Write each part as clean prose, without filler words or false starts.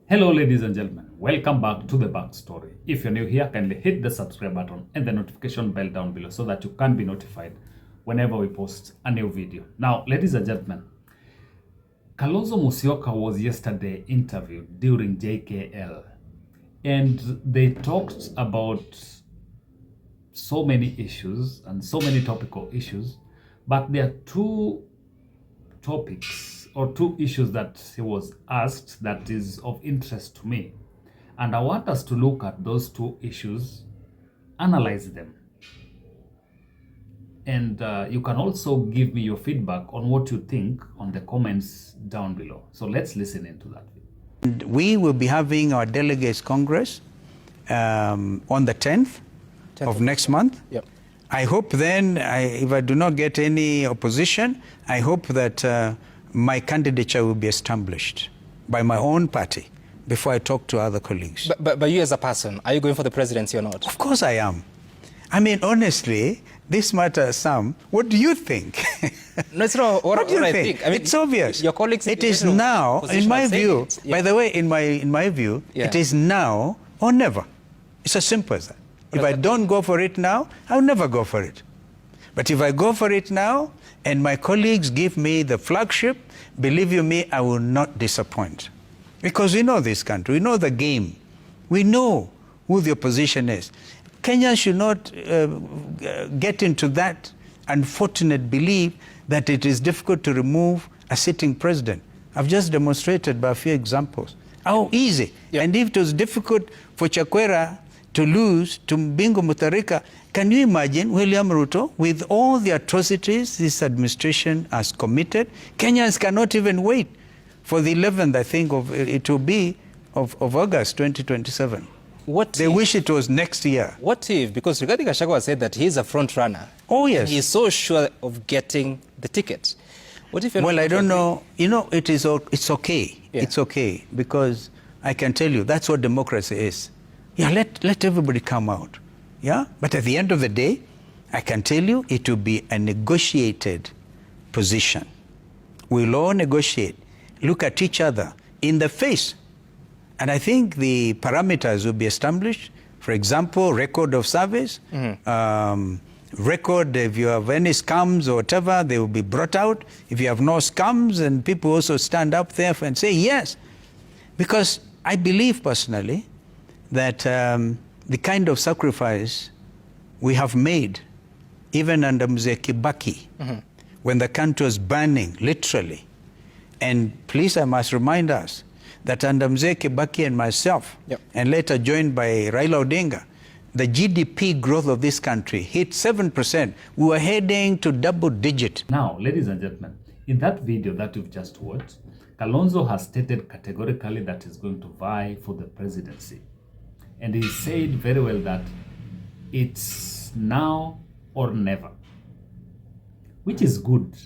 Hello ladies and gentlemen, welcome back to the backstory. If you're new here, kindly hit the subscribe button and the notification bell down below so that you can be notified whenever we post a new video. Now, ladies and gentlemen, Kalonzo Musyoka was yesterday interviewed during JKL and they talked about so many issues and so many topical issues, but there are two topics or two issues that he was asked that is of interest to me. And I want us to look at those two issues, analyze them. And you can also give me your feedback on what you think on the comments down below. So let's listen into that. And we will be having our Delegates Congress on the 10th of next month. Yep. I hope then, if I do not get any opposition, I hope that my candidature will be established by my own party before I talk to other colleagues. But you as a person, are you going for the presidency or not? Of course I am. I mean, honestly, this matter, Sam, what do you think? No, it's not what do you I think? I mean, it's obvious. Your colleagues. It is now, in my view, by the way, in my view, it is now or never. It's as simple as that. If I don't go for it now, I'll never go for it. But if I go for it now, and my colleagues give me the flagship, believe you me, I will not disappoint. Because we know this country, we know the game. We know who the opposition is. Kenya should not get into that unfortunate belief that it is difficult to remove a sitting president. I've just demonstrated by a few examples how easy. And if it was difficult for Chakwera to lose to Bingu Mutharika, can you imagine William Ruto, with all the atrocities this administration has committed? Kenyans cannot even wait for the 11th, I think, it will be, of August 2027. They wish it was next year. What if, because Rigathi Gachagua said that he's a front runner. Oh, yes. He's so sure of getting the ticket. What if well, I don't know. You know, it's okay. Yeah. It's okay, because I can tell you that's what democracy is. Yeah, let everybody come out. Yeah? But at the end of the day, I can tell you it will be a negotiated position. We'll all negotiate, look at each other in the face. And I think the parameters will be established. For example, record of service, record if you have any scams or whatever, they will be brought out. If you have no scams, and people also stand up there and say yes. Because I believe personally that the kind of sacrifice we have made, even under Mzee Kibaki, when the country was burning, literally. And please, I must remind us that under Mzee Kibaki and myself, and later joined by Raila Odinga, the GDP growth of this country hit 7%. We were heading to double digit. Now, ladies and gentlemen, in that video that you've just watched, Kalonzo has stated categorically that he's going to vie for the presidency. And he said very well that it's now or never, which is good,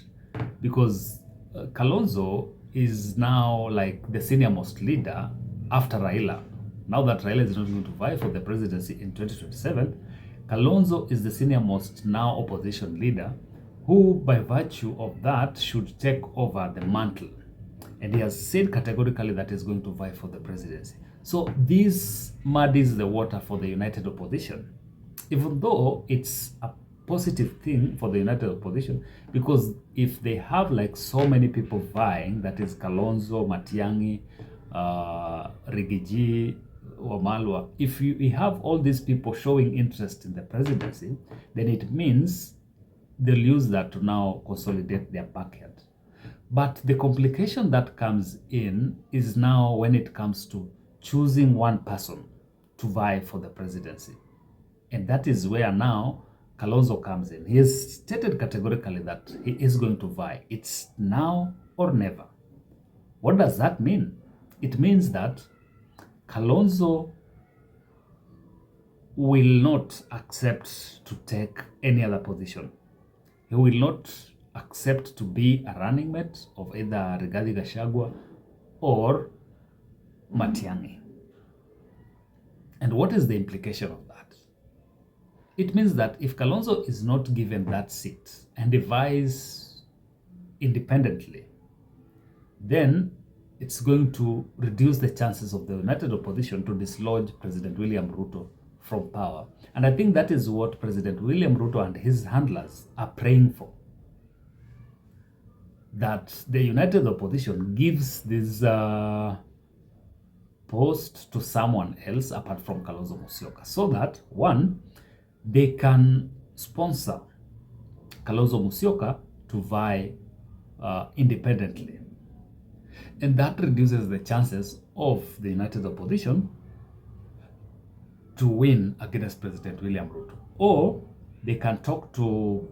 because Kalonzo is now like the senior most leader after Raila. Now that Raila is not going to vie for the presidency in 2027, Kalonzo is the senior most now opposition leader, who by virtue of that should take over the mantle. And he has said categorically that he's going to vie for the presidency. So this muddies the water for the united opposition, even though it's a positive thing for the united opposition, because if they have like so many people vying, that is Kalonzo, Matiang'i, Rigiji, Wamalwa, if you have all these people showing interest in the presidency, then it means they'll use that to now consolidate their backyard. But the complication that comes in is now when it comes to choosing one person to vie for the presidency. And that is where now Kalonzo comes in. He has stated categorically that he is going to vie. It's now or never. What does that mean? It means that Kalonzo will not accept to take any other position. He will not accept to be a running mate of either Rigathi Gachagua or Matiang'i. And what is the implication of that? It means that if Kalonzo is not given that seat and he vies independently, then it's going to reduce the chances of the united opposition to dislodge President William Ruto from power. And I think that is what President William Ruto and his handlers are praying for. That the united opposition gives this post to someone else apart from Kalonzo Musyoka, so that, one, they can sponsor Kalonzo Musyoka to vie independently. And that reduces the chances of the united opposition to win against President William Ruto. Or they can talk to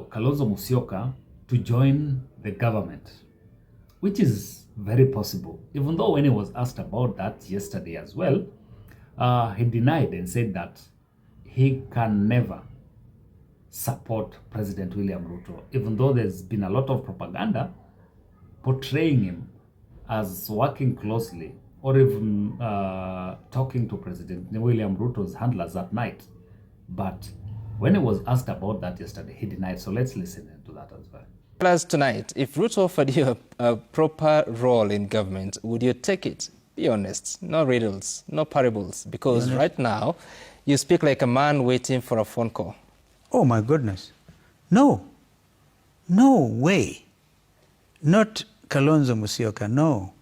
Kalonzo Musyoka to join the government, which is very possible. Even though when he was asked about that yesterday as well, he denied and said that he can never support President William Ruto, even though there's been a lot of propaganda portraying him as working closely or even talking to President William Ruto's handlers at night. But when he was asked about that yesterday, he denied. So let's listen to that as well. Plus tonight, if Ruto offered you a proper role in government, would you take it? Be honest. No riddles, no parables. Because right now, you speak like a man waiting for a phone call. Oh, my goodness. No. No way. Not Kalonzo Musyoka, no.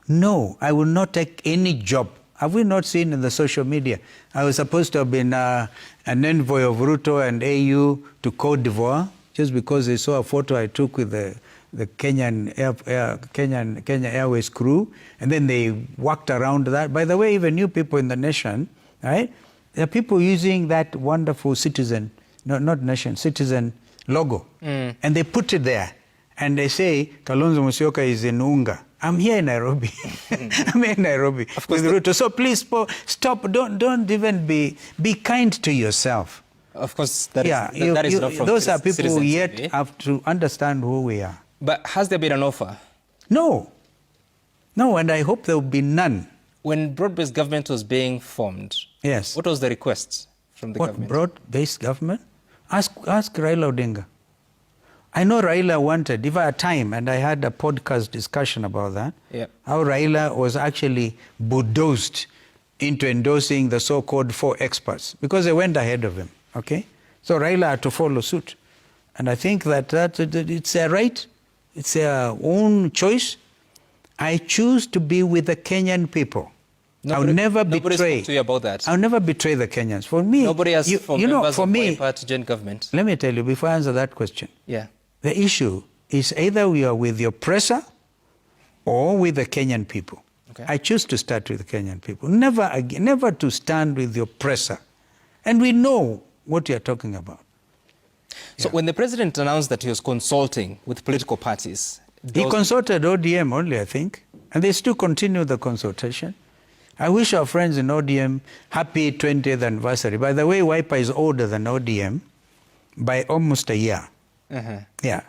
No, I will not take any job. Have we not seen in the social media? I was supposed to have been an envoy of Ruto and AU to Cote d'Ivoire, just because they saw a photo I took with the Kenya Airways crew, and then they walked around that. By the way, even new people in the nation, right? There are people using that wonderful citizen, not nation, citizen logo, and they put it there, and they say Kalonzo Musyoka is in Unga. I'm here in Nairobi. I'm here in Nairobi with Ruto. So please stop. Don't even be kind to yourself. Of course, that is not from those are people who yet TV. have to understand who we are. But has there been an offer? No. No, and I hope there will be none. When broad-based government was being formed, yes, what was the request from the government? Broad-based government? Ask Raila Odinga. I know Raila wanted, if I had time, and I had a podcast discussion about that, how Raila was actually bulldozed into endorsing the so-called 4 experts because they went ahead of him, okay? So Raila had to follow suit. And I think that it's their right, it's their own choice. I choose to be with the Kenyan people. I'll never betray. Nobody spoke to you about that. I'll never betray the Kenyans. For me, nobody has members for of me, to join government. Let me tell you before I answer that question. Yeah. The issue is either we are with the oppressor or with the Kenyan people. Okay. I choose to start with the Kenyan people. Never to stand with the oppressor. And we know what you're talking about. So when the president announced that he was consulting with political parties... He consulted ODM only, I think. And they still continue the consultation. I wish our friends in ODM happy 20th anniversary. By the way, Wiper is older than ODM by almost a year. Yeah.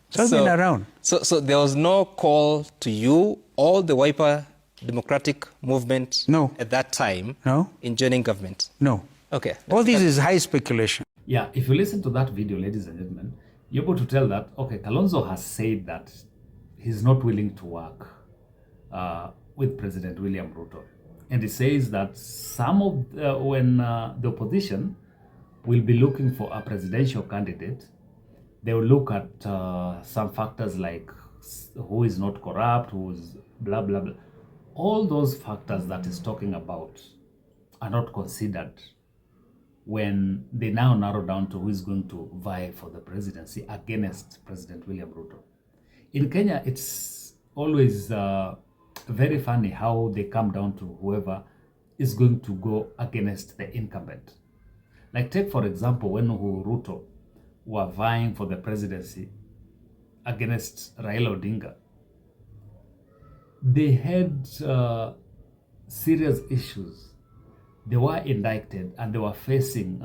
So I've been around. So there was no call to you, all the Wiper Democratic movement at that time in joining government? No. Okay. All this is high speculation. Yeah, if you listen to that video, ladies and gentlemen, you're able to tell that, okay, Kalonzo has said that he's not willing to work with President William Ruto. And he says that some of, when the opposition will be looking for a presidential candidate, they will look at some factors like who is not corrupt, who is blah, blah, blah. All those factors that he's talking about are not considered when they now narrow down to who is going to vie for the presidency against President William Ruto. In Kenya, it's always very funny how they come down to whoever is going to go against the incumbent. Like take, for example, when Ruto were vying for the presidency against Raila Odinga, they had serious issues. They were indicted and they were facing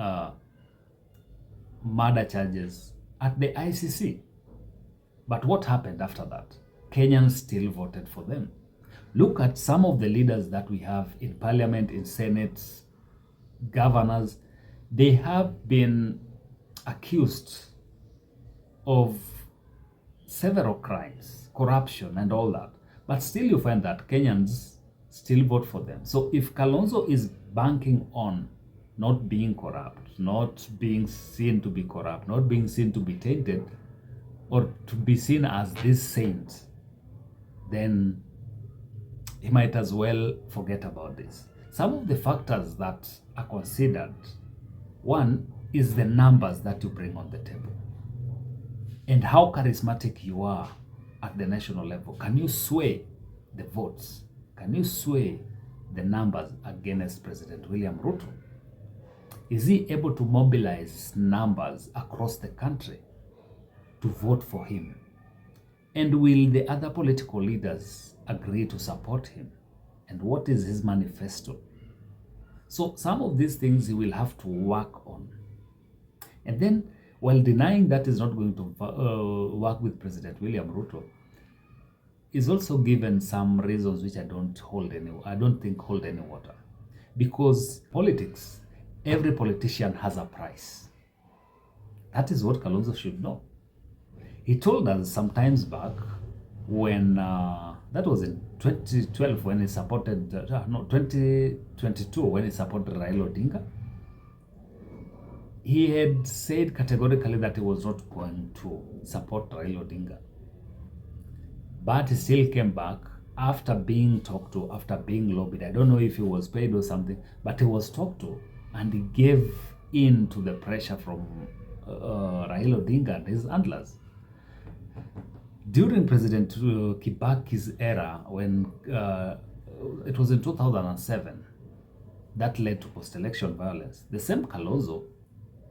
murder charges at the ICC. But what happened after that? Kenyans still voted for them. Look at some of the leaders that we have in parliament, in Senate, governors. They have been accused of several crimes, corruption and all that. But still you find that Kenyans still vote for them. So if Kalonzo is banking on not being corrupt, not being seen to be corrupt, not being seen to be tainted, or to be seen as this saint, then he might as well forget about this. Some of the factors that are considered, one is the numbers that you bring on the table and how charismatic you are at the national level. Can you sway the votes? Can you sway the numbers against President William Ruto? Is he able to mobilize numbers across the country to vote for him? And will the other political leaders agree to support him? And what is his manifesto? So some of these things he will have to work on. And then, while denying that is not going to work with President William Ruto, is also given some reasons which I don't think hold any water. Because politics, every politician has a price. That is what Kalonzo should know. He told us some times back when, that was in 2012 when he supported, 2022 when he supported Raila Odinga. He had said categorically that he was not going to support Raila Odinga. But he still came back after being talked to, after being lobbied. I don't know if he was paid or something, but he was talked to, and he gave in to the pressure from Raila Odinga and his handlers. During President Kibaki's era, when it was in 2007, that led to post-election violence. The same Kalonzo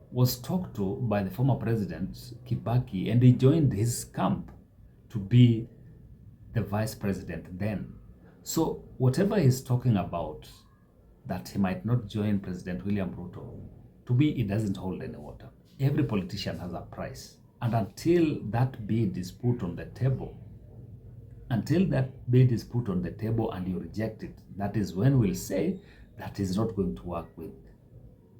was talked to by the former president Kibaki, and he joined his camp to be the vice president then. So whatever he's talking about, that he might not join President William Ruto, to me it doesn't hold any water. Every politician has a price. And until that bid is put on the table, and you reject it, that is when we'll say that is not going to work with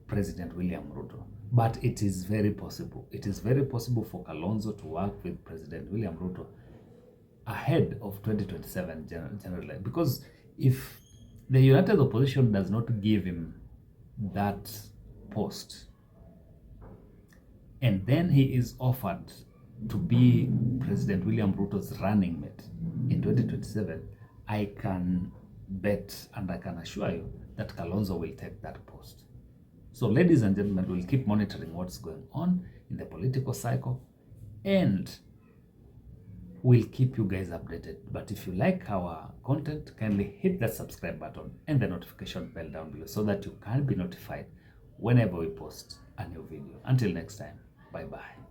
President William Ruto. But it is very possible. It is very possible for Kalonzo to work with President William Ruto ahead of 2027 generally. Because if the United Opposition does not give him that post, and then he is offered to be President William Ruto's running mate in 2027, I can bet and I can assure you that Kalonzo will take that post. So ladies and gentlemen, we'll keep monitoring what's going on in the political cycle, and we'll keep you guys updated. But if you like our content, kindly hit that subscribe button and the notification bell down below so that you can be notified whenever we post a new video. Until next time, bye-bye.